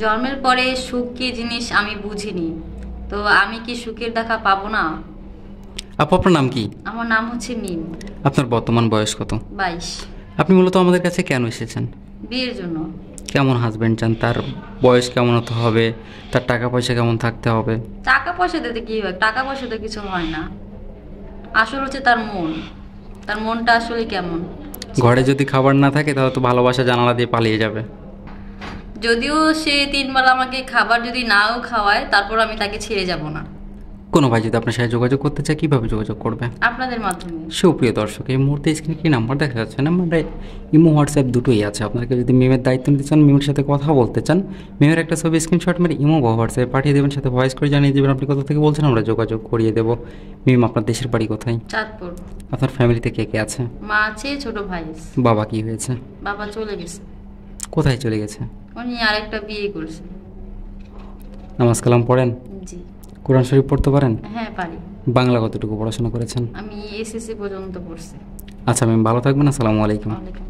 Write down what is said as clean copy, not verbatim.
জন্মের পরে সুখ কি জিনিস আমি বুঝিনি, তো আমি কি সুখের দেখা পাবো না? আপু, আপনার নাম কি? আমার নাম হচ্ছে মিম। আপনার বর্তমান বয়স কত? 22। আপনি মূলত আমাদের কাছে কেন এসেছেন? বিয়ের জন্য। কেমন হাজব্যান্ড চান? তার বয়স কেমন হতে হবে? তার টাকা পয়সা কেমন থাকতে হবে? টাকা পয়সা দিতে কি হয়? টাকা পয়সা তো কিছু হয় না, আসল হচ্ছে তার মন। তার মনটা আসলে কেমন। ঘরে যদি খাবার না থাকে তাহলে তো ভালোবাসা জানালা দিয়ে পালিয়ে যাবে। যদিও সে 3 বেলা আমাকে খাবার যদি নাও খাওয়ায়, তারপর আমি তাকে ছেড়ে যাব না। কোনো ভাই যদি আপনার সাথে যোগাযোগ করতে চায় কীভাবে যোগাযোগ করবে? আপনাদের মাধ্যমে। সুপ্রিয় দর্শক, এই মুহূর্তে স্ক্রিনে কি নাম্বার দেখা যাচ্ছে না, মানে ইমো হোয়াটসঅ্যাপ দুটোই আছে। আপনাকে যদি মিমের দায়িত্ব নিতে চান, মিমের সাথে কথা বলতে চান, মিমের একটা ছবি স্ক্রিনশট মেরে ইমো বা হোয়াটসঅ্যাপে পাঠিয়ে দেবেন, সাথে ভয়েস করে জানিয়ে দেবেন আপনি কোথা থেকে বলছেন, আমরা যোগাযোগ করিয়ে দেবো। মিম, আপনার দেশের বাড়ি কোথায়? চাঁদপুর। আপনার ফ্যামিলিতে কে কে আছে? মা আছে, ছোট ভাই আছে। বাবা কি হয়েছে? বাবা চলে গেছে। কোথায় চলে গেছে? উনি আরেকটা বিয়ে করছে। নামাজ কালাম পড়েন? জি। কোরআন শরীফ পড়তে পারেন? হ্যাঁ পারি। বাংলা কতটুকু পড়াশোনা করেছেন? আমি এসএসসি পর্যন্ত পড়ছি। আচ্ছা ম্যাম, ভালো থাকবেন। আসসালামু আলাইকুম। ওয়ালাইকুম